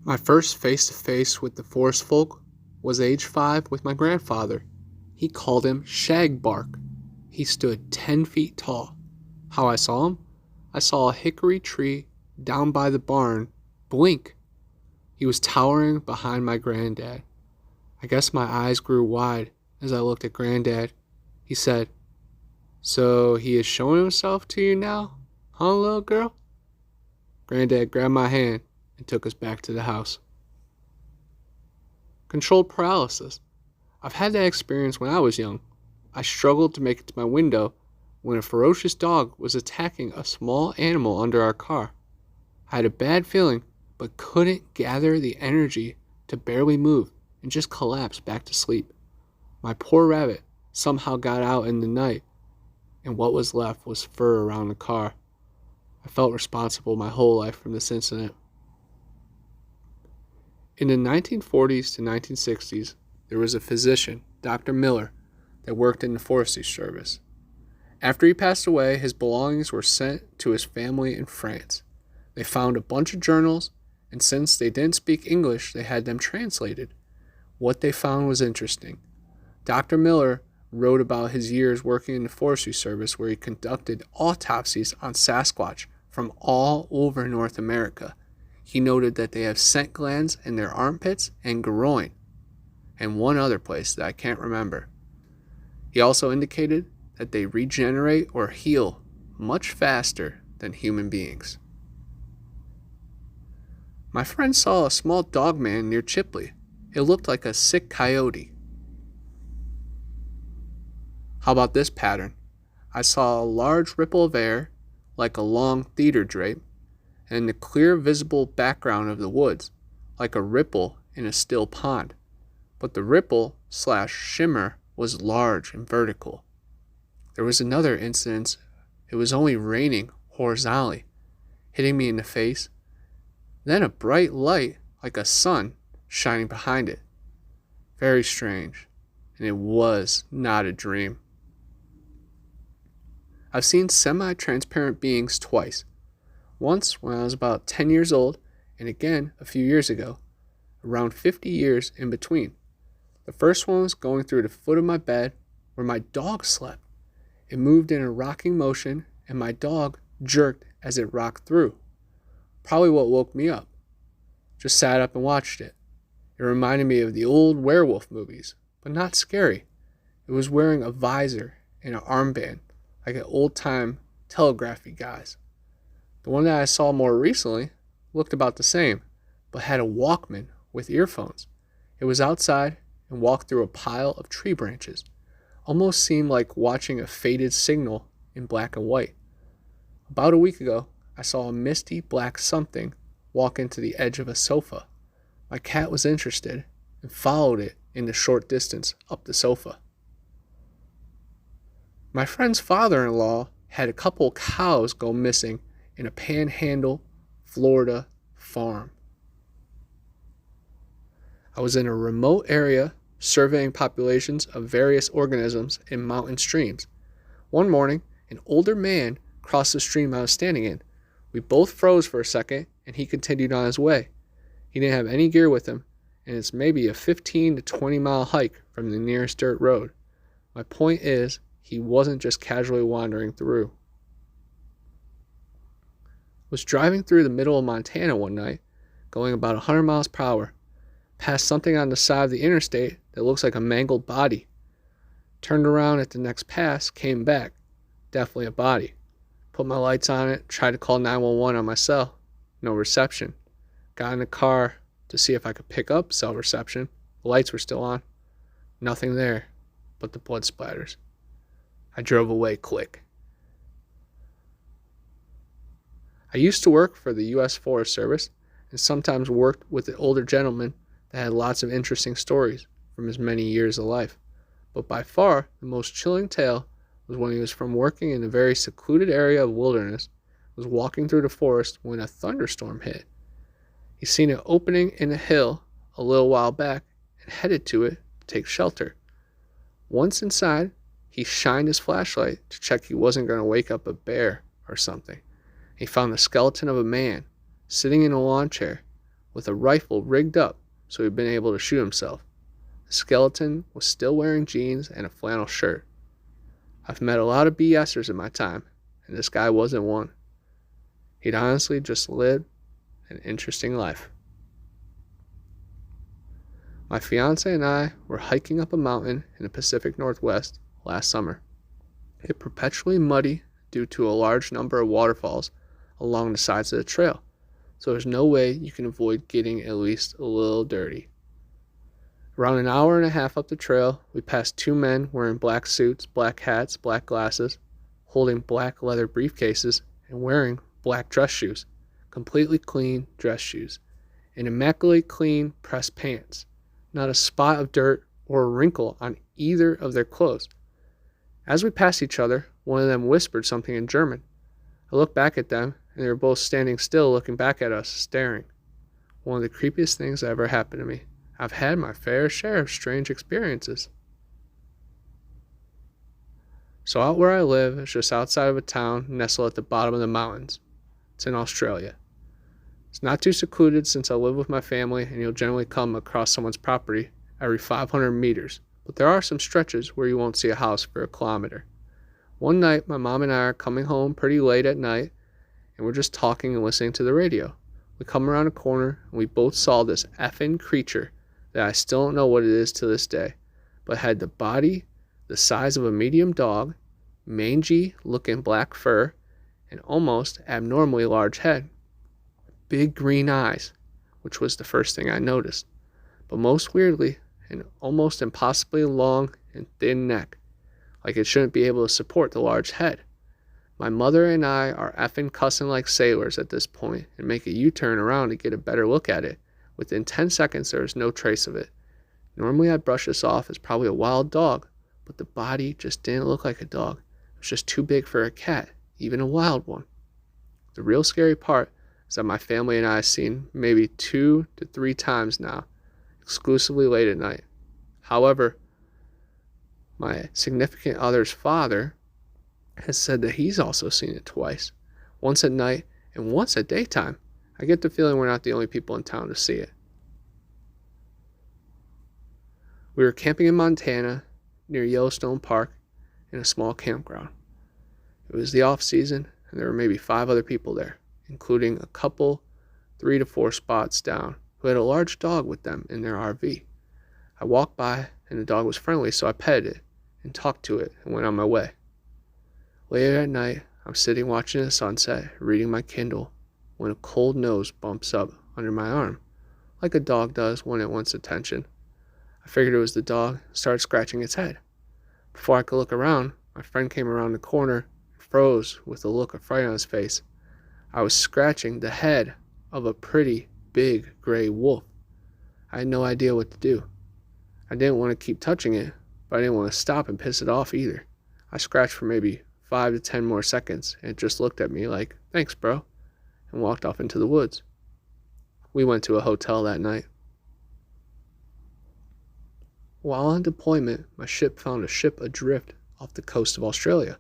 My first face-to-face with the forest folk was age 5 with my grandfather. He called him Shagbark. He stood 10 feet tall. How I saw him? I saw a hickory tree down by the barn blink. He was towering behind my granddad. I guess my eyes grew wide as I looked at Granddad. He said, "So he is showing himself to you now, huh, little girl?" Granddad grabbed my hand and took us back to the house. Controlled paralysis. I've had that experience when I was young. I struggled to make it to my window when a ferocious dog was attacking a small animal under our car. I had a bad feeling, but couldn't gather the energy to barely move and just collapsed back to sleep. My poor rabbit somehow got out in the night, and what was left was fur around the car. I felt responsible my whole life from this incident. In the 1940s to 1960s, there was a physician, Dr. Miller, that worked in the Forestry Service. After he passed away, his belongings were sent to his family in France. They found a bunch of journals, and since they didn't speak English, they had them translated. What they found was interesting. Dr. Miller wrote about his years working in the Forestry Service, where he conducted autopsies on Sasquatch from all over North America. He noted that they have scent glands in their armpits and groin, and one other place that I can't remember. He also indicated that they regenerate or heal much faster than human beings. My friend saw a small dog man near Chipley. It looked like a sick coyote. How about this pattern? I saw a large ripple of air, like a long theater drape, and the clear visible background of the woods, like a ripple in a still pond. But the ripple/shimmer was large and vertical. There was another instance. It was only raining horizontally, hitting me in the face. Then a bright light, like a sun, shining behind it. Very strange, and it was not a dream. I've seen semi-transparent beings twice. Once when I was about 10 years old, and again a few years ago, around 50 years in between. The first one was going through the foot of my bed where my dog slept. It moved in a rocking motion, and my dog jerked as it rocked through. Probably what woke me up. Just sat up and watched it. It reminded me of the old werewolf movies, but not scary. It was wearing a visor and an armband, like an old-time telegraphy guys. The one that I saw more recently looked about the same, but had a Walkman with earphones. It was outside and walked through a pile of tree branches. Almost seemed like watching a faded signal in black and white. About a week ago, I saw a misty black something walk into the edge of a sofa. My cat was interested and followed it in the short distance up the sofa. My friend's father-in-law had a couple cows go missing in a Panhandle, Florida farm. I was in a remote area surveying populations of various organisms in mountain streams. One morning, an older man crossed the stream I was standing in. We both froze for a second, and he continued on his way. He didn't have any gear with him, and it's maybe a 15 to 20 mile hike from the nearest dirt road. My point is, he wasn't just casually wandering through. Was driving through the middle of Montana one night, going about 100 miles per hour, passed something on the side of the interstate that looks like a mangled body. Turned around at the next pass, came back. Definitely a body. Put my lights on it, tried to call 911 on my cell. No reception. Got in the car to see if I could pick up cell reception. The lights were still on. Nothing there but the blood splatters. I drove away quick. I used to work for the U.S. Forest Service and sometimes worked with an older gentleman that had lots of interesting stories from his many years of life. But by far, the most chilling tale was when he was from working in a very secluded area of wilderness, was walking through the forest when a thunderstorm hit. He seen an opening in a hill a little while back and headed to it to take shelter. Once inside, he shined his flashlight to check he wasn't going to wake up a bear or something. He found the skeleton of a man sitting in a lawn chair with a rifle rigged up so he'd been able to shoot himself. The skeleton was still wearing jeans and a flannel shirt. I've met a lot of BSers in my time, and this guy wasn't one. He'd honestly just lived an interesting life. My fiance and I were hiking up a mountain in the Pacific Northwest last summer. It's perpetually muddy due to a large number of waterfalls along the sides of the trail, so there's no way you can avoid getting at least a little dirty. Around an hour and a half up the trail, we passed two men wearing black suits, black hats, black glasses, holding black leather briefcases, and wearing black dress shoes, completely clean dress shoes, and immaculately clean pressed pants. Not a spot of dirt or a wrinkle on either of their clothes. As we passed each other, one of them whispered something in German. I looked back at them, and they were both standing still looking back at us, staring. One of the creepiest things that ever happened to me. I've had my fair share of strange experiences. So out where I live is just outside of a town nestled at the bottom of the mountains. It's in Australia. It's not too secluded since I live with my family and you'll generally come across someone's property every 500 meters, but there are some stretches where you won't see a house for a kilometer. One night, my mom and I are coming home pretty late at night and we're just talking and listening to the radio. We come around a corner and we both saw this effing creature that I still don't know what it is to this day, but had the body the size of a medium dog, mangy looking black fur, and almost abnormally large head. Big green eyes, which was the first thing I noticed, but most weirdly, an almost impossibly long and thin neck, like it shouldn't be able to support the large head. My mother and I are effing cussing like sailors at this point and make a U-turn around to get a better look at it. Within 10 seconds, there was no trace of it. Normally, I'd brush this off as probably a wild dog, but the body just didn't look like a dog. It was just too big for a cat, even a wild one. The real scary part is that my family and I have seen maybe 2 to 3 times now, exclusively late at night. However, my significant other's father has said that he's also seen it twice, once at night and once at daytime. I get the feeling we're not the only people in town to see it. We were camping in Montana near Yellowstone Park in a small campground. It was the off season and there were maybe 5 other people there, including a couple 3 to 4 spots down who had a large dog with them in their RV. I walked by and the dog was friendly, so I petted it and talked to it and went on my way. Later at night, I'm sitting watching the sunset, reading my Kindle, when a cold nose bumps up under my arm, like a dog does when it wants attention. I figured it was the dog and started scratching its head. Before I could look around, my friend came around the corner and froze with a look of fright on his face. I was scratching the head of a pretty big gray wolf. I had no idea what to do. I didn't want to keep touching it, but I didn't want to stop and piss it off either. I scratched for maybe 5 to 10 more seconds and it just looked at me like, "Thanks, bro," and walked off into the woods. We went to a hotel that night. While on deployment, my ship found a ship adrift off the coast of Australia.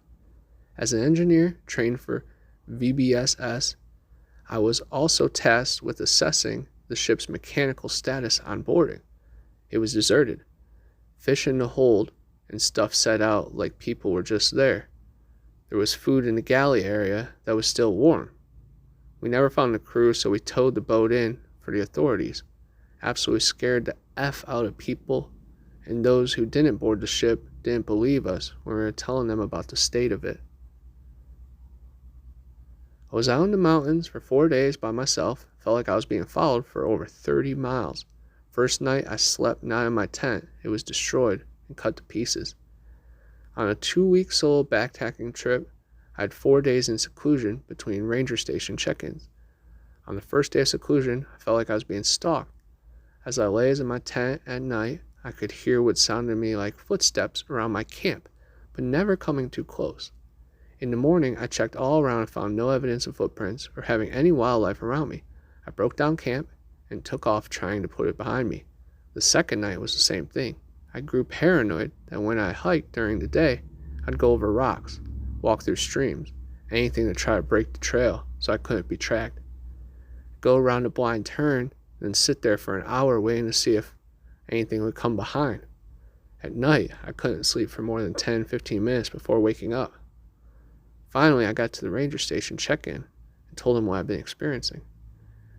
As an engineer trained for VBSS, I was also tasked with assessing the ship's mechanical status on boarding. It was deserted. Fish in the hold and stuff set out like people were just there. There was food in the galley area that was still warm. We never found the crew, so we towed the boat in for the authorities. Absolutely scared the F out of people, and those who didn't board the ship didn't believe us when we were telling them about the state of it. I was out in the mountains for 4 days by myself. Felt like I was being followed for over 30 miles. First night I slept not in my tent. It was destroyed and cut to pieces. On a 2-week solo backpacking trip, I had 4 days in seclusion between ranger station check-ins. On the first day of seclusion, I felt like I was being stalked. As I lay in my tent at night, I could hear what sounded to me like footsteps around my camp, but never coming too close. In the morning, I checked all around and found no evidence of footprints or having any wildlife around me. I broke down camp and took off trying to put it behind me. The second night was the same thing. I grew paranoid that when I hiked during the day, I'd go over rocks, walk through streams, anything to try to break the trail so I couldn't be tracked. Go around a blind turn, and then sit there for an hour waiting to see if anything would come behind. At night, I couldn't sleep for more than 10-15 minutes before waking up. Finally, I got to the ranger station check-in and told them what I'd been experiencing.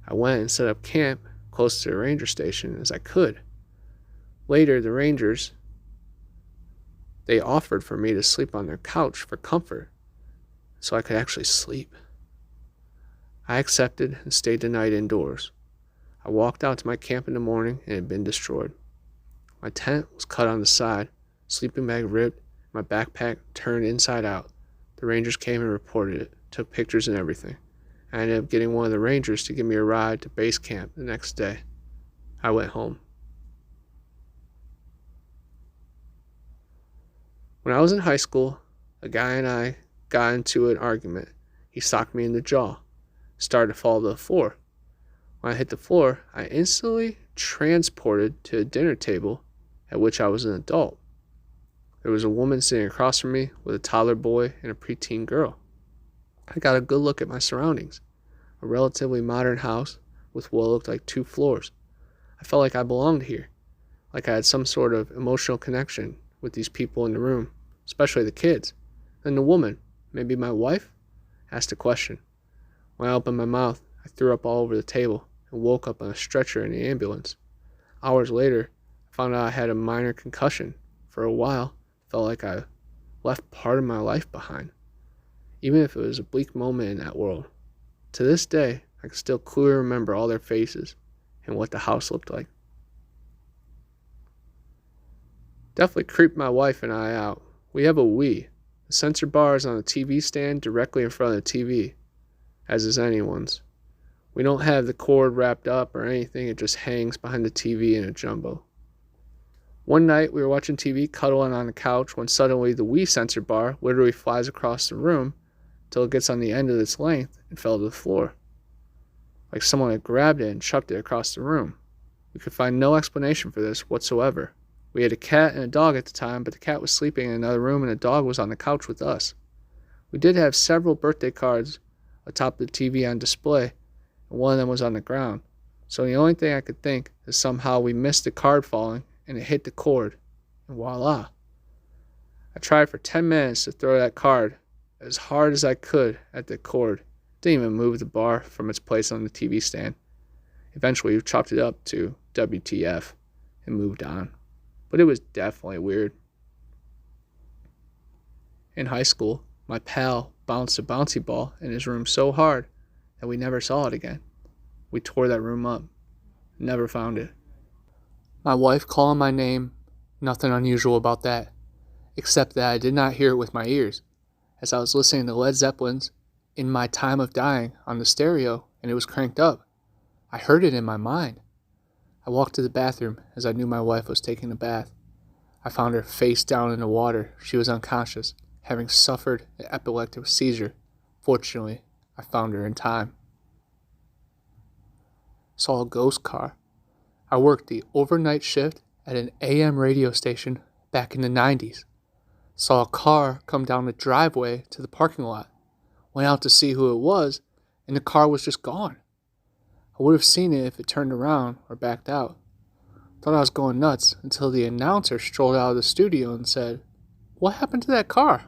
I went and set up camp close to the ranger station as I could. Later, the rangers, they offered for me to sleep on their couch for comfort, so I could actually sleep. I accepted and stayed the night indoors. I walked out to my camp in the morning and it had been destroyed. My tent was cut on the side, sleeping bag ripped, my backpack turned inside out. The rangers came and reported it, took pictures and everything. I ended up getting one of the rangers to give me a ride to base camp the next day. I went home. When I was in high school, a guy and I got into an argument. He socked me in the jaw, started to fall to the floor. When I hit the floor, I instantly transported to a dinner table at which I was an adult. There was a woman sitting across from me with a toddler boy and a preteen girl. I got a good look at my surroundings. A relatively modern house with what looked like 2 floors. I felt like I belonged here, like I had some sort of emotional connection with these people in the room, especially the kids. Then the woman, maybe my wife, asked a question. When I opened my mouth, I threw up all over the table and woke up on a stretcher in the ambulance. Hours later, I found out I had a minor concussion. For a while, I felt like I left part of my life behind, even if it was a bleak moment in that world. To this day, I can still clearly remember all their faces and what the house looked like. Definitely creeped my wife and I out. We have a Wii. The sensor bar is on a TV stand directly in front of the TV, as is anyone's. We don't have the cord wrapped up or anything, it just hangs behind the TV in a jumbo. One night we were watching TV cuddling on the couch when suddenly the Wii sensor bar literally flies across the room till it gets on the end of its length and fell to the floor. Like someone had grabbed it and chucked it across the room. We could find no explanation for this whatsoever. We had a cat and a dog at the time, but the cat was sleeping in another room and the dog was on the couch with us. We did have several birthday cards atop the TV on display, and one of them was on the ground. So the only thing I could think is somehow we missed the card falling and it hit the cord, and voila. I tried for 10 minutes to throw that card as hard as I could at the cord. Didn't even move the bar from its place on the TV stand. Eventually we chopped it up to WTF and moved on. But it was definitely weird. In high school, my pal bounced a bouncy ball in his room so hard that we never saw it again. We tore that room up. Never found it. My wife calling my name, nothing unusual about that, except that I did not hear it with my ears, as I was listening to Led Zeppelin's In My Time of Dying on the stereo and it was cranked up. I heard it in my mind. I walked to the bathroom as I knew my wife was taking a bath. I found her face down in the water. She was unconscious, having suffered an epileptic seizure. Fortunately, I found her in time. Saw a ghost car. I worked the overnight shift at an AM radio station back in the 90s. Saw a car come down the driveway to the parking lot. Went out to see who it was, and the car was just gone. I would have seen it if it turned around or backed out. Thought I was going nuts until the announcer strolled out of the studio and said, "What happened to that car?"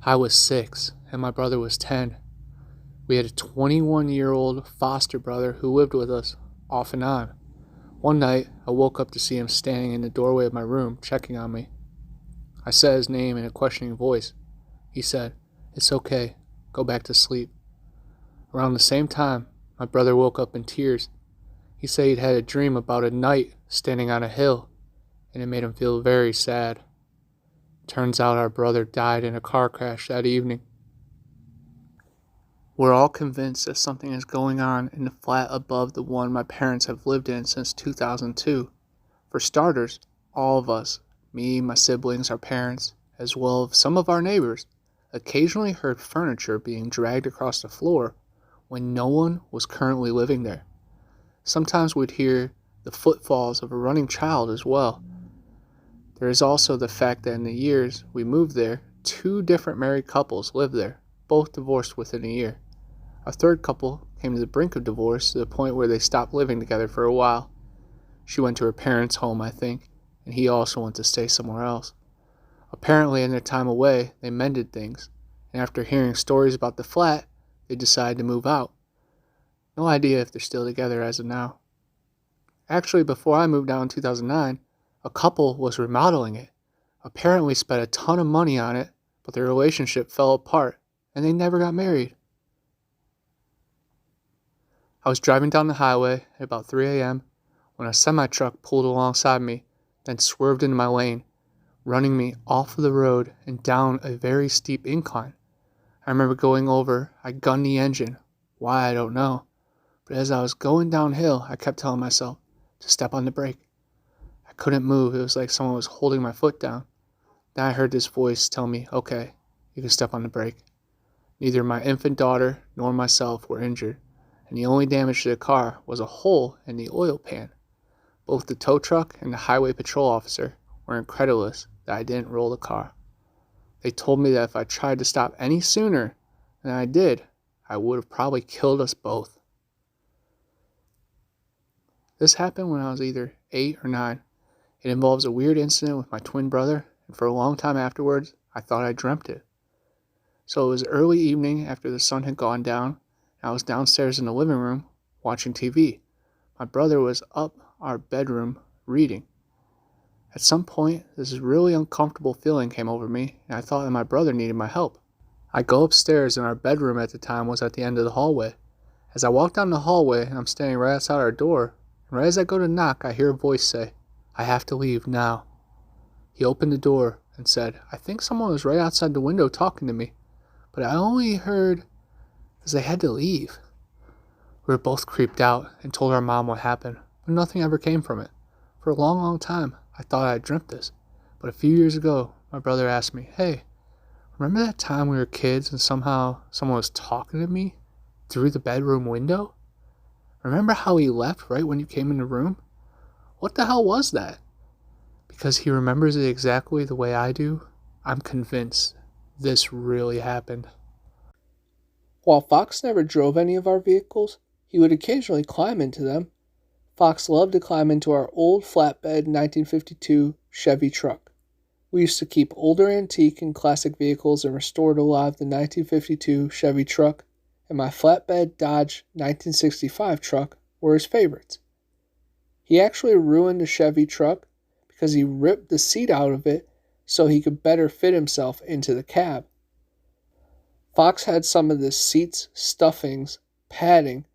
I was 6 and my brother was 10. We had a 21-year-old foster brother who lived with us off and on. One night, I woke up to see him standing in the doorway of my room checking on me. I said his name in a questioning voice. He said, "It's okay. Go back to sleep." Around the same time, my brother woke up in tears. He said he'd had a dream about a knight standing on a hill, and it made him feel very sad. Turns out our brother died in a car crash that evening. We're all convinced that something is going on in the flat above the one my parents have lived in since 2002. For starters, all of us, me, my siblings, our parents, as well as some of our neighbors, occasionally heard furniture being dragged across the floor when no one was currently living there. Sometimes we'd hear the footfalls of a running child as well. There is also the fact that in the years we moved there, 2 different married couples lived there, both divorced within a year. A third couple came to the brink of divorce to the point where they stopped living together for a while. She went to her parents' home, I think, and he also went to stay somewhere else. Apparently, in their time away, they mended things, and after hearing stories about the flat, they decided to move out. No idea if they're still together as of now. Actually, before I moved out in 2009, a couple was remodeling it. Apparently spent a ton of money on it, but their relationship fell apart, and they never got married. I was driving down the highway at about 3 a.m. when a semi-truck pulled alongside me, then swerved into my lane, running me off of the road and down a very steep incline. I remember going over, I gunned the engine. Why, I don't know. But as I was going downhill, I kept telling myself to step on the brake. I couldn't move. It was like someone was holding my foot down. Then I heard this voice tell me, okay, you can step on the brake. Neither my infant daughter nor myself were injured, and the only damage to the car was a hole in the oil pan. Both the tow truck and the highway patrol officer were incredulous that I didn't roll the car. They told me that if I tried to stop any sooner than I did, I would have probably killed us both. This happened when I was either 8 or 9. It involves a weird incident with my twin brother, and for a long time afterwards, I thought I dreamt it. So it was early evening after the sun had gone down, and I was downstairs in the living room watching TV. My brother was up our bedroom reading. At some point, this really uncomfortable feeling came over me, and I thought that my brother needed my help. I go upstairs, and our bedroom at the time was at the end of the hallway. As I walk down the hallway, I'm standing right outside our door, and right as I go to knock, I hear a voice say, "I have to leave now." He opened the door and said, "I think someone was right outside the window talking to me, but I only heard as they had to leave." We were both creeped out and told our mom what happened, but nothing ever came from it. For a long, long time, I thought I had dreamt this, but a few years ago, my brother asked me, "Hey, remember that time we were kids and somehow someone was talking to me through the bedroom window? Remember how he left right when you came in the room? What the hell was that?" Because he remembers it exactly the way I do, I'm convinced this really happened. While Fox never drove any of our vehicles, he would occasionally climb into them. Fox loved to climb into our old flatbed 1952 Chevy truck. We used to keep older antique and classic vehicles and restore to live the 1952 Chevy truck, and my flatbed Dodge 1965 truck were his favorites. He actually ruined the Chevy truck because he ripped the seat out of it so he could better fit himself into the cab. Fox had some of the seats, stuffings, padding,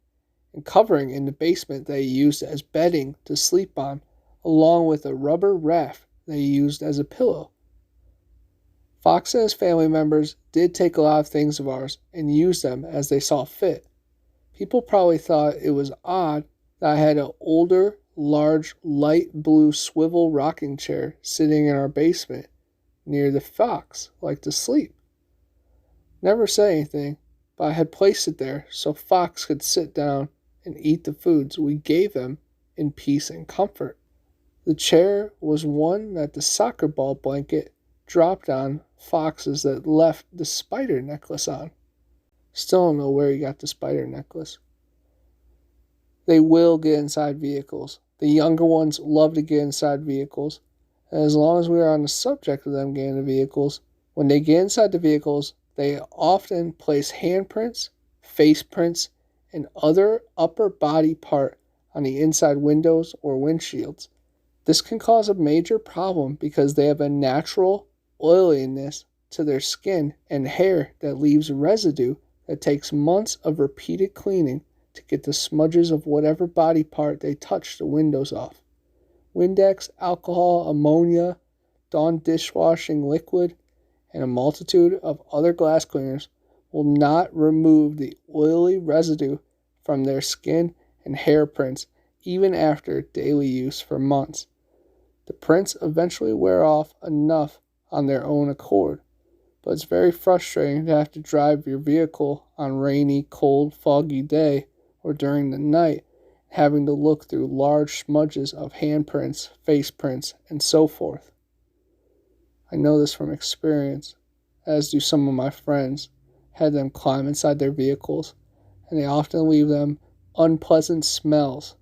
and covering in the basement that he used as bedding to sleep on, along with a rubber raft that he used as a pillow. Fox and his family members did take a lot of things of ours and use them as they saw fit. People probably thought it was odd that I had an older, large, light blue swivel rocking chair sitting in our basement near the Fox, like to sleep. Never said anything, but I had placed it there so Fox could sit down and eat the foods we gave him in peace and comfort. The chair was one that the soccer ball blanket dropped on Fox's that left the spider necklace on. Still don't know where he got the spider necklace. They will get inside vehicles. The younger ones love to get inside vehicles. And as long as we are on the subject of them getting into vehicles, when they get inside the vehicles, they often place handprints, face prints, and other upper body part on the inside windows or windshields. This can cause a major problem because they have a natural oiliness to their skin and hair that leaves residue that takes months of repeated cleaning to get the smudges of whatever body part they touch the windows off. Windex, alcohol, ammonia, Dawn dishwashing liquid, and a multitude of other glass cleaners will not remove the oily residue from their skin and hair prints even after daily use for months. The prints eventually wear off enough on their own accord, but it's very frustrating to have to drive your vehicle on rainy, cold, foggy day or during the night, having to look through large smudges of handprints, face prints, and so forth. I know this from experience, as do some of my friends. Had them climb inside their vehicles, and they often leave them unpleasant smells.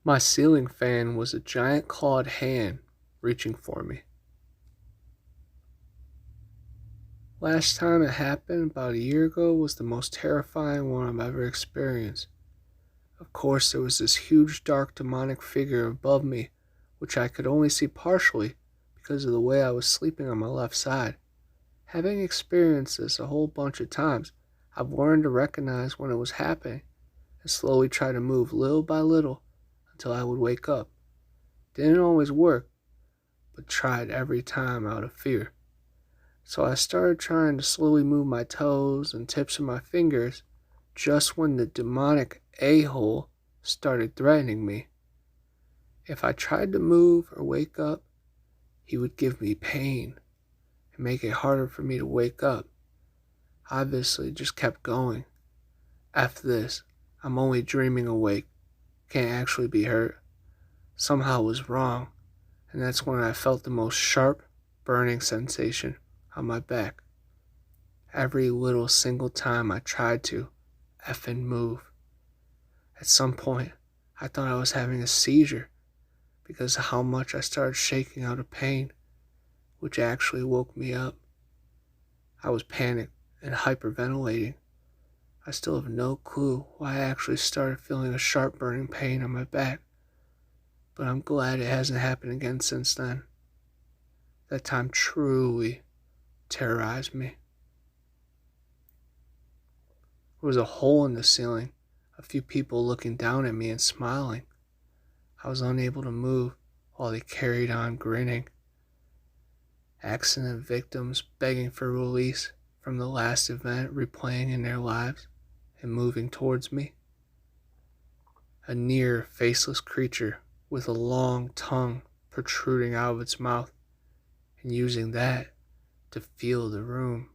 My ceiling fan was a giant clawed hand reaching for me. Last time it happened, about a year ago, was the most terrifying one I've ever experienced. Of course, there was this huge dark demonic figure above me, which I could only see partially because of the way I was sleeping on my left side. Having experienced this a whole bunch of times, I've learned to recognize when it was happening and slowly try to move little by little until I would wake up. Didn't always work, but tried every time out of fear. So I started trying to slowly move my toes and tips of my fingers just when the demonic a-hole started threatening me. If I tried to move or wake up, he would give me pain and make it harder for me to wake up. I obviously just kept going. After this, I'm only dreaming awake, can't actually be hurt. Somehow it was wrong, and that's when I felt the most sharp, burning sensation on my back. Every little single time I tried to effing move. At some point, I thought I was having a seizure because of how much I started shaking out of pain, which actually woke me up. I was panicked and hyperventilating. I still have no clue why I actually started feeling a sharp burning pain on my back, but I'm glad it hasn't happened again since then. That time truly terrorized me. There was a hole in the ceiling, a few people looking down at me and smiling. I was unable to move while they carried on grinning. Accident victims begging for release from the last event replaying in their lives and moving towards me. A near faceless creature with a long tongue protruding out of its mouth and using that to feel the room.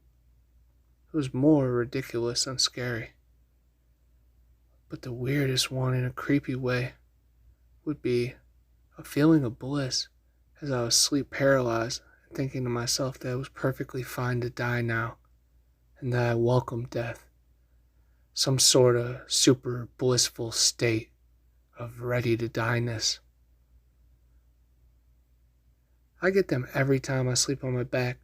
It was more ridiculous than scary. But the weirdest one in a creepy way would be a feeling of bliss as I was sleep paralyzed and thinking to myself that it was perfectly fine to die now and that I welcomed death. Some sort of super blissful state of ready to die-ness. I get them every time I sleep on my back,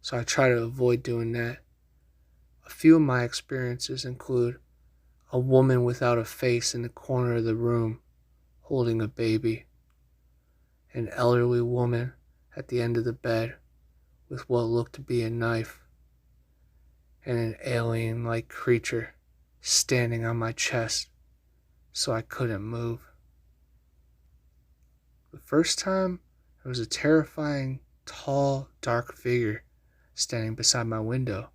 so I try to avoid doing that. A few of my experiences include a woman without a face in the corner of the room holding a baby, an elderly woman at the end of the bed with what looked to be a knife, and an alien-like creature standing on my chest so I couldn't move. The first time, there was a terrifying, tall, dark figure standing beside my window.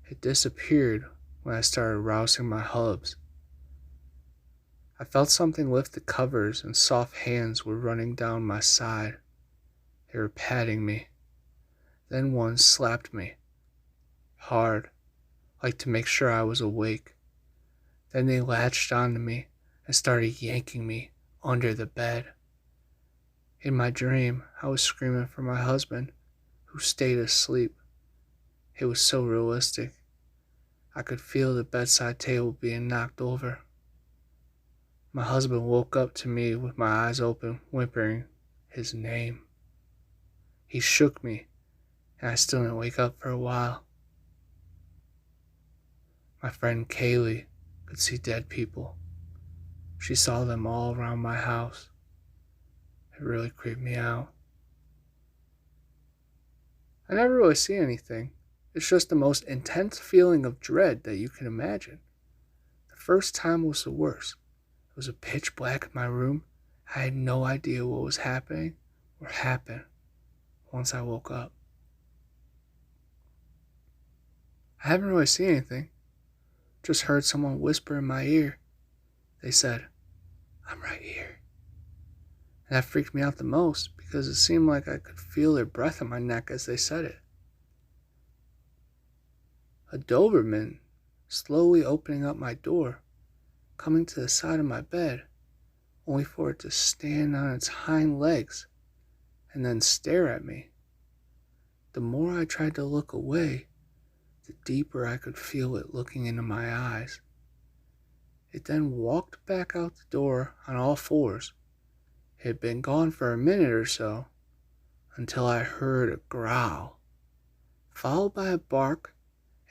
It disappeared when I started rousing my hubs. I felt something lift the covers and soft hands were running down my side. They were patting me. Then one slapped me. Hard, like to make sure I was awake. Then they latched onto me and started yanking me under the bed. In my dream, I was screaming for my husband, who stayed asleep. It was so realistic. I could feel the bedside table being knocked over. My husband woke up to me with my eyes open, whimpering his name. He shook me, and I still didn't wake up for a while. My friend Kaylee could see dead people. She saw them all around my house. It really creeped me out. I never really see anything. It's just the most intense feeling of dread that you can imagine. The first time was the worst. It was a pitch black in my room. I had no idea what was happening or happened once I woke up. I haven't really seen anything. Just heard someone whisper in my ear. They said, "I'm right here." And that freaked me out the most because it seemed like I could feel their breath in my neck as they said it. A Doberman slowly opening up my door, coming to the side of my bed, only for it to stand on its hind legs and then stare at me. The more I tried to look away, the deeper I could feel it looking into my eyes. It then walked back out the door on all fours. It had been gone for a minute or so until I heard a growl, followed by a bark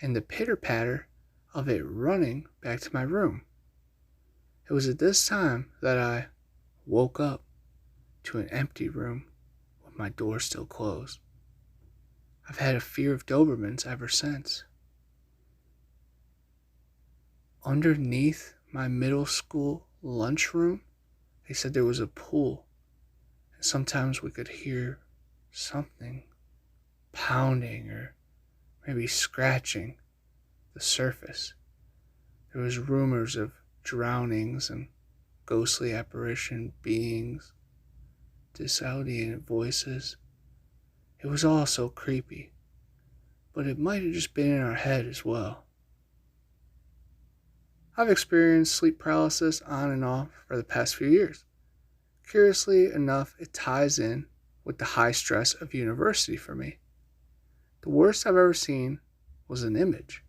and the pitter-patter of it running back to my room. It was at this time that I woke up to an empty room with my door still closed. I've had a fear of Dobermans ever since. Underneath my middle school lunchroom, they said there was a pool, and sometimes we could hear something pounding or maybe scratching the surface. There was rumors of drownings and ghostly apparition beings, dissonant voices. It was all so creepy, but it might have just been in our head as well. I've experienced sleep paralysis on and off for the past few years. Curiously enough, it ties in with the high stress of university for me. The worst I've ever seen was an image.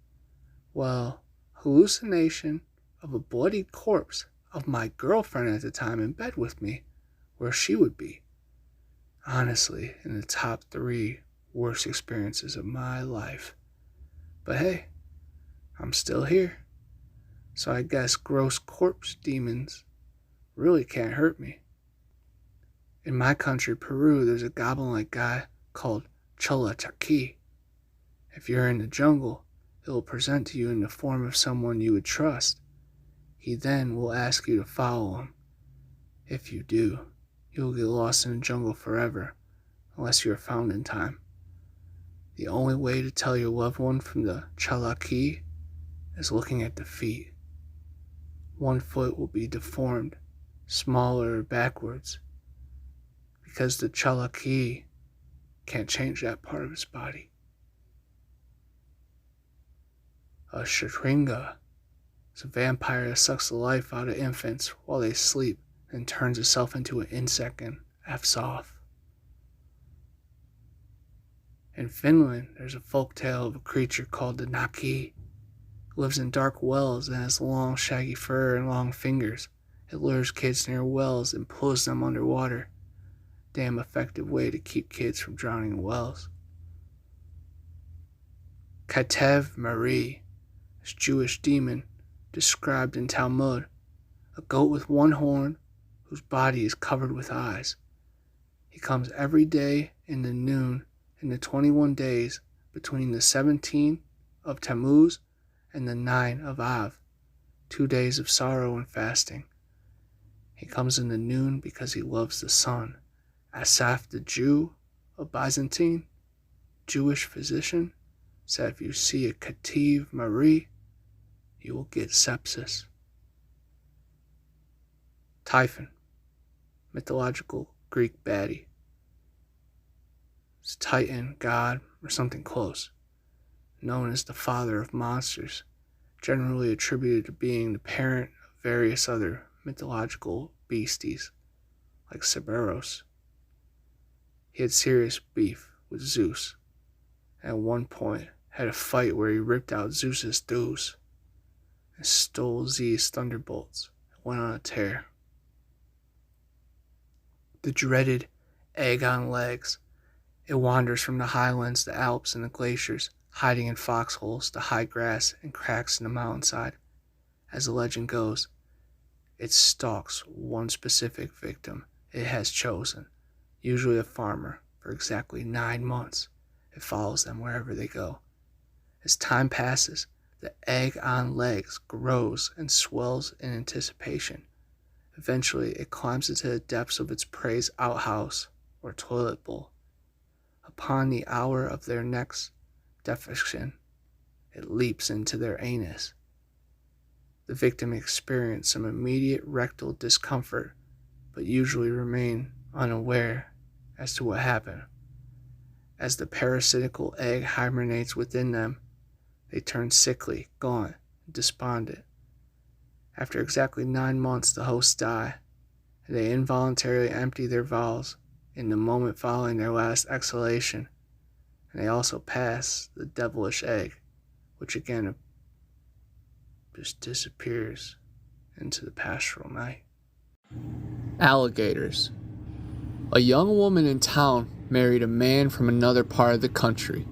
Well, hallucination of a bloodied corpse of my girlfriend at the time in bed with me, where she would be. Honestly, in the top 3 worst experiences of my life. But hey, I'm still here. So I guess gross corpse demons really can't hurt me. In my country, Peru, there's a goblin-like guy called Cholotaki. If you're in the jungle, it will present to you in the form of someone you would trust. He then will ask you to follow him. If you do, you will get lost in the jungle forever, unless you are found in time. The only way to tell your loved one from the Cholaki is looking at the feet. One foot will be deformed, smaller or backwards, because the Cholaki can't change that part of his body. A Shatringa is a vampire that sucks the life out of infants while they sleep and turns itself into an insect and F's off. In Finland, there's a folk tale of a creature called the Naki. It lives in dark wells and has long shaggy fur and long fingers. It lures kids near wells and pulls them underwater. Damn effective way to keep kids from drowning in wells. Katev Marie, this Jewish demon described in Talmud, a goat with one horn whose body is covered with eyes. He comes every day in the noon in the 21 days between the 17th of Tammuz and the 9th of Av, 2 days of sorrow and fasting. He comes in the noon because he loves the sun. Asaph the Jew, a Byzantine Jewish physician, said if you see a Katev Marie, you will get sepsis. Typhon, mythological Greek baddie. It's Titan, god, or something close, known as the father of monsters, generally attributed to being the parent of various other mythological beasties, like Cerberus. He had serious beef with Zeus, and at one point had a fight where he ripped out Zeus's thews and stole Zeus' thunderbolts and went on a tear. The dreaded egg on legs. It wanders from the highlands, the Alps, and the glaciers, hiding in foxholes, the high grass, and cracks in the mountainside. As the legend goes, it stalks one specific victim it has chosen, usually a farmer, for exactly 9 months. It follows them wherever they go. As time passes, the egg on legs grows and swells in anticipation. Eventually, it climbs into the depths of its prey's outhouse or toilet bowl. Upon the hour of their next defecation, it leaps into their anus. The victim experiences some immediate rectal discomfort, but usually remain unaware as to what happened. As the parasitical egg hibernates within them, they turn sickly, gaunt, and despondent. After exactly 9 months, the hosts die, and they involuntarily empty their vials in the moment following their last exhalation, and they also pass the devilish egg, which again just disappears into the pastoral night. Alligators. A young woman in town married a man from another part of the country.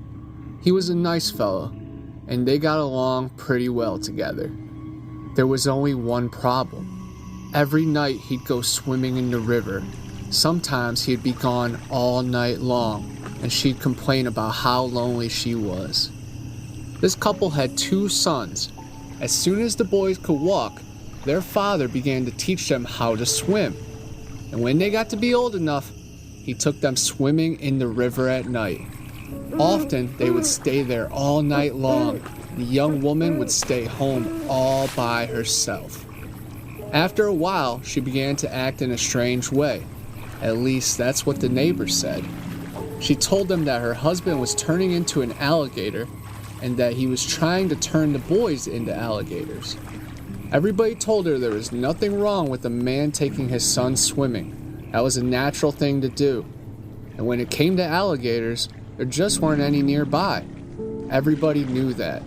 He was a nice fellow, and they got along pretty well together. There was only one problem. Every night he'd go swimming in the river. Sometimes he'd be gone all night long, and she'd complain about how lonely she was. This couple had 2 sons. As soon as the boys could walk, their father began to teach them how to swim. And when they got to be old enough, he took them swimming in the river at night. Often they would stay there all night long. The young woman would stay home all by herself. After a while, she began to act in a strange way. At least that's what the neighbors said. She told them that her husband was turning into an alligator and that he was trying to turn the boys into alligators. Everybody told her there was nothing wrong with a man taking his son swimming. That was a natural thing to do. And when it came to alligators, there just weren't any nearby. Everybody knew that.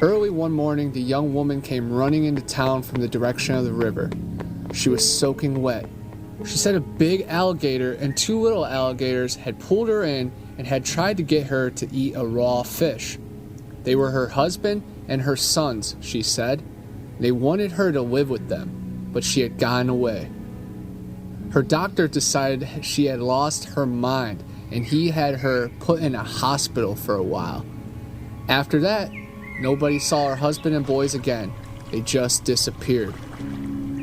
Early one morning, the young woman came running into town from the direction of the river. She was soaking wet. She said a big alligator and 2 little alligators had pulled her in and had tried to get her to eat a raw fish. They were her husband and her sons, she said. They wanted her to live with them, but she had gotten away. Her doctor decided she had lost her mind, and he had her put in a hospital for a while. After that, nobody saw her husband and boys again. They just disappeared.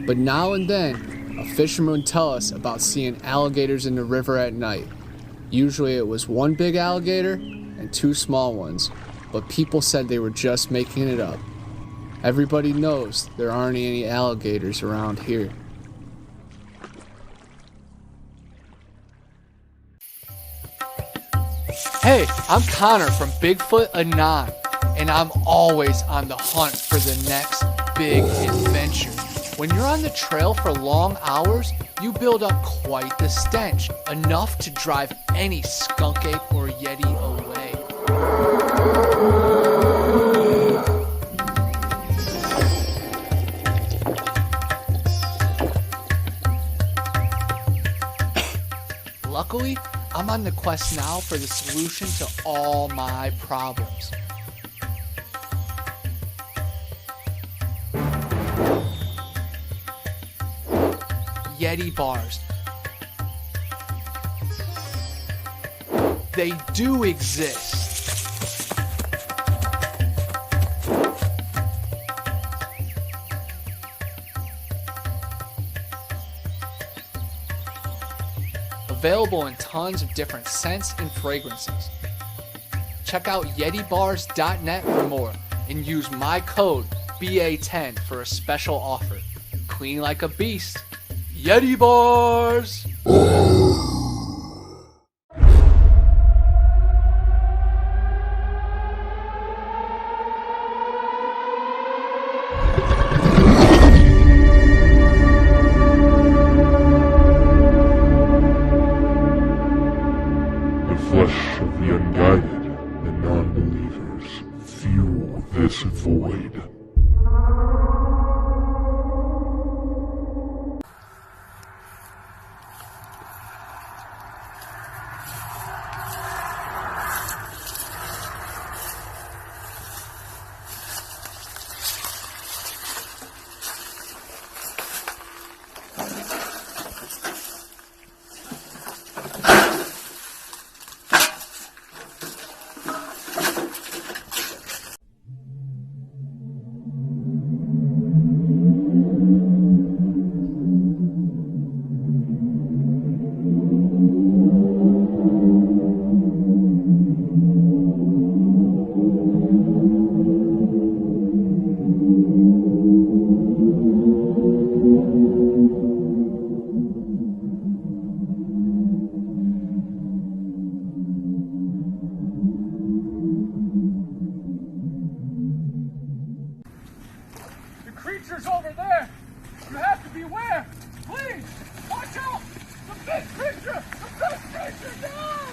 But now and then, a fisherman would tell us about seeing alligators in the river at night. Usually it was 1 big alligator and 2 small ones, but people said they were just making it up. Everybody knows there aren't any alligators around here. Hey, I'm Connor from Bigfoot Anon, and I'm always on the hunt for the next big adventure. When you're on the trail for long hours, you build up quite the stench, enough to drive any skunk ape or yeti away. Luckily, I'm on the quest now for the solution to all my problems. Yeti bars. They do exist. Available in tons of different scents and fragrances. Check out YetiBars.net for more and use my code BA10 for a special offer. Clean like a beast. Yeti Bars! The flesh of the unguided and non-believers fuel this void. Creatures over there! You have to beware! Please! Watch out! The big creature! The big creature! No!